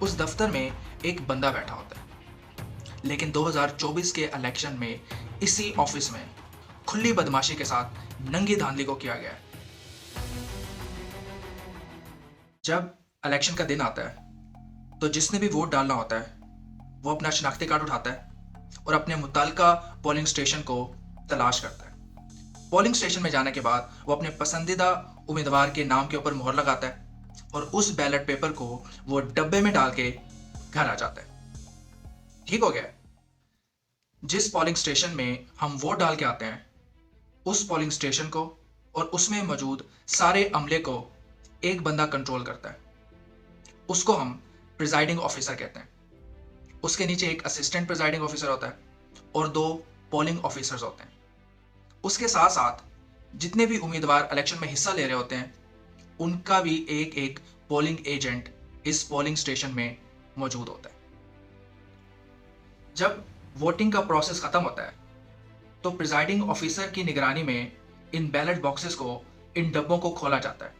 उस दफ्तर में एक बंदा बैठा होता है। लेकिन 2024 के इलेक्शन में इसी ऑफिस में खुली बदमाशी के साथ नंगी धांधली को किया गया है। जब इलेक्शन का दिन आता है तो जिसने भी वोट डालना होता है वो अपना शनाख्ती कार्ड उठाता है और अपने मुतल्लिका पोलिंग स्टेशन को तलाश करता है। पोलिंग स्टेशन में जाने के बाद वो अपने पसंदीदा उम्मीदवार के नाम के ऊपर मोहर लगाता है और उस बैलेट पेपर को वो डब्बे में डाल के घर आ जाता है। ठीक हो गया? जिस पोलिंग स्टेशन में हम वोट डाल के आते हैं उस पोलिंग स्टेशन को और उसमें मौजूद सारे अमले को एक बंदा कंट्रोल करता है। उसको हम प्रिजाइडिंग ऑफिसर कहते हैं। उसके नीचे एक असिस्टेंट प्रिजाइडिंग ऑफिसर होता है और 2 पोलिंग ऑफिसर्स होते हैं। उसके साथ साथ जितने भी उम्मीदवार इलेक्शन में हिस्सा ले रहे होते हैं उनका भी एक एक पोलिंग एजेंट इस पोलिंग स्टेशन में मौजूद होता है। जब वोटिंग का प्रोसेस खत्म होता है तो प्रिजाइडिंग ऑफिसर की निगरानी में इन बैलेट बॉक्सेस को, इन डब्बों को खोला जाता है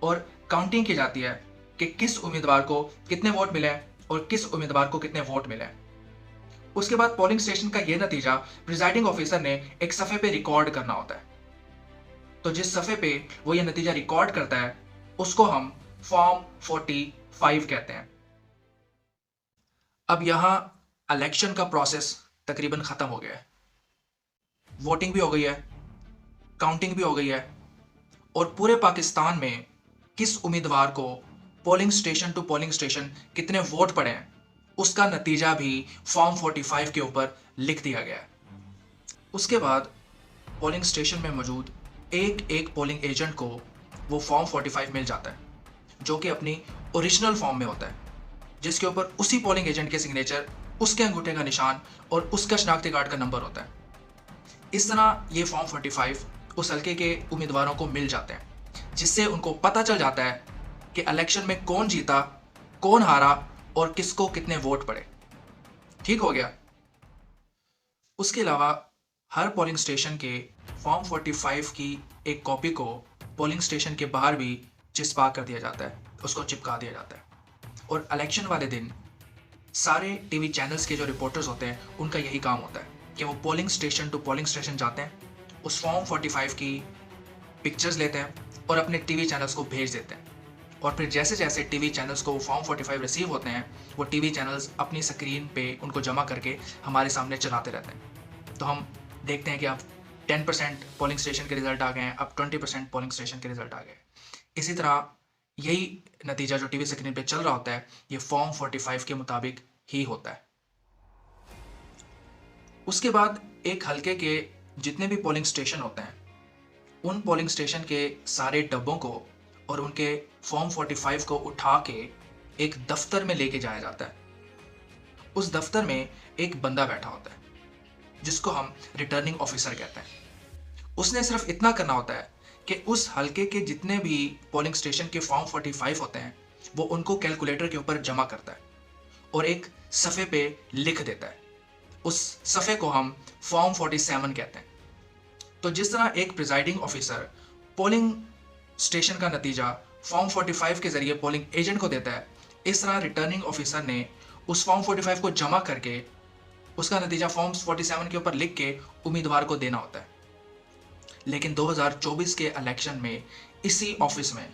और काउंटिंग की जाती है कि किस उम्मीदवार को कितने वोट मिले और किस उम्मीदवार को कितने वोट मिले। उसके बाद पोलिंग स्टेशन का यह नतीजा प्रिजाइडिंग ऑफिसर ने एक सफ़े पे रिकॉर्ड करना होता है। तो जिस सफ़े पे वो ये नतीजा रिकॉर्ड करता है उसको हम फॉर्म 45 कहते हैं। अब यहां इलेक्शन का प्रोसेस तकरीबन ख़त्म हो गया है। वोटिंग भी हो गई है, काउंटिंग भी हो गई है और पूरे पाकिस्तान में किस उम्मीदवार को polling station to polling station कितने वोट पड़े हैं उसका नतीजा भी फॉर्म 45 के ऊपर लिख दिया गया है। उसके बाद पोलिंग स्टेशन में मौजूद एक एक पोलिंग एजेंट को वो फॉर्म 45 मिल जाता है जो कि अपनी ओरिजिनल फॉर्म में होता है, जिसके ऊपर उसी पोलिंग एजेंट के सिग्नेचर, उसके अंगूठे का निशान और उसका शनाख्ती कार्ड का नंबर होता है। इस तरह ये फॉर्म 45 उस हल्के के उम्मीदवारों को मिल जाते हैं, जिससे उनको पता चल जाता है कि इलेक्शन में कौन जीता, कौन हारा और किसको कितने वोट पड़े। ठीक हो गया? उसके अलावा हर पोलिंग स्टेशन के फॉर्म 45 की एक कॉपी को पोलिंग स्टेशन के बाहर भी चिपका कर दिया जाता है, उसको चिपका दिया जाता है। और इलेक्शन वाले दिन सारे टीवी चैनल्स के जो रिपोर्टर्स होते हैं उनका यही काम होता है कि वो polling station to polling station जाते हैं, उस फॉर्म 45 की पिक्चर्स लेते हैं और अपने टीवी चैनल्स को भेज देते हैं। और फिर जैसे जैसे टीवी चैनल्स को फॉर्म 45 रिसीव होते हैं वो टीवी चैनल्स अपनी स्क्रीन पे उनको जमा करके हमारे सामने चलाते रहते हैं। तो हम देखते हैं कि अब 10% पोलिंग स्टेशन के रिजल्ट आ गए हैं, अब 20% पोलिंग स्टेशन के रिजल्ट आ गए। इसी तरह यही नतीजा जो टीवी स्क्रीन पे चल रहा होता है ये फॉर्म 45 के मुताबिक ही होता है। उसके बाद एक हल्के के जितने भी पोलिंग स्टेशन होते हैं उन पोलिंग स्टेशन के सारे डब्बों को और उनके फॉर्म 45 को उठा के एक दफ्तर में लेके जाया जाता है। उस दफ्तर में एक बंदा बैठा होता है जिसको हम रिटर्निंग ऑफिसर कहते हैं। उसने सिर्फ इतना करना होता है कि उस हल्के के जितने भी पोलिंग स्टेशन के फॉर्म 45 होते हैं वो उनको कैलकुलेटर के ऊपर जमा करता है और एक सफ़े पे लिख देता है। उस सफ़े को हम फॉर्म 47 कहते हैं। तो जिस तरह एक प्रिजाइडिंग ऑफिसर पोलिंग स्टेशन का नतीजा फॉर्म 45 के जरिए पोलिंग एजेंट को देता है, इस तरह रिटर्निंग ऑफिसर ने उस फॉर्म 45 को जमा करके उसका नतीजा फॉर्म 47 के ऊपर लिख के उम्मीदवार को देना होता है। लेकिन 2024 के इलेक्शन में इसी ऑफिस में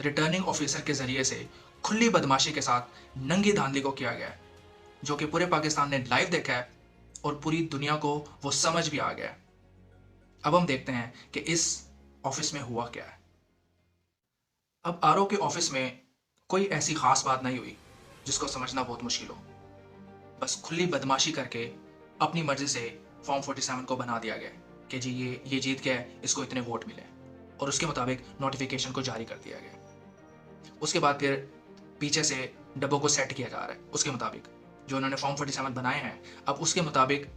रिटर्निंग ऑफिसर के जरिए से खुली बदमाशी के साथ नंगी धांधली को किया गया है, जो कि पूरे पाकिस्तान ने लाइव देखा है और पूरी दुनिया को वो समझ भी आ गया है। अब हम देखते हैं कि इस ऑफिस में हुआ क्या है। अब आरओ के ऑफिस में कोई ऐसी खास बात नहीं हुई जिसको समझना बहुत मुश्किल हो। बस खुली बदमाशी करके अपनी मर्जी से फॉर्म 47 को बना दिया गया कि जी ये जीत गया, इसको इतने वोट मिले, और उसके मुताबिक नोटिफिकेशन को जारी कर दिया गया। उसके बाद फिर पीछे से डब्बों को सेट किया जा रहा है उसके मुताबिक, जो उन्होंने फॉर्म 47 बनाए हैं अब उसके मुताबिक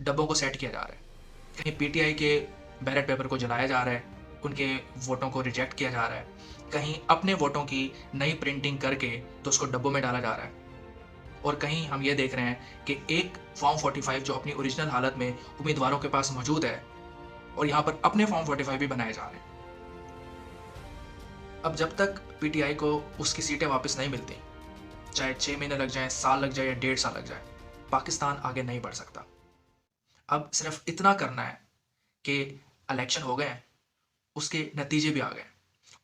डब्बों को सेट किया जा रहा है। कहीं पीटीआई के बैलेट पेपर को जलाया जा रहा है, उनके वोटों को रिजेक्ट किया जा रहा है, कहीं अपने वोटों की नई प्रिंटिंग करके तो उसको डब्बों में डाला जा रहा है, और कहीं हम ये देख रहे हैं कि एक फॉर्म 45 जो अपनी ओरिजिनल हालत में उम्मीदवारों के पास मौजूद है और यहाँ पर अपने फॉर्म 45 भी बनाए जा रहे हैं। अब जब तक पीटीआई को उसकी सीटें वापस नहीं मिलती चाहे 6 महीने लग जाए, साल लग जाए या 1.5 साल लग जाए, पाकिस्तान आगे नहीं बढ़ सकता। अब सिर्फ इतना करना है कि इलेक्शन हो गए हैं, उसके नतीजे भी आ गए,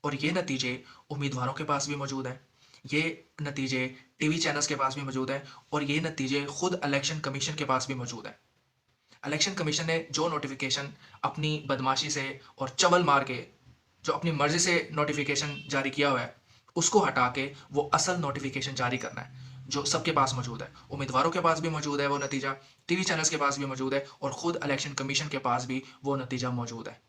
और ये नतीजे उम्मीदवारों के पास भी मौजूद हैं, ये नतीजे टीवी चैनल्स के पास भी मौजूद हैं, और ये नतीजे खुद इलेक्शन कमीशन के पास भी मौजूद हैं। इलेक्शन कमीशन ने जो नोटिफिकेशन अपनी बदमाशी से और चवल मार के, जो अपनी मर्जी से नोटिफिकेशन जारी किया हुआ है, उसको हटा के वो असल नोटिफिकेशन जारी करना है जो सबके पास मौजूद है। उम्मीदवारों के पास भी मौजूद है वो नतीजा, टीवी चैनल्स के पास भी मौजूद है, और खुद इलेक्शन कमीशन के पास भी वो नतीजा मौजूद है।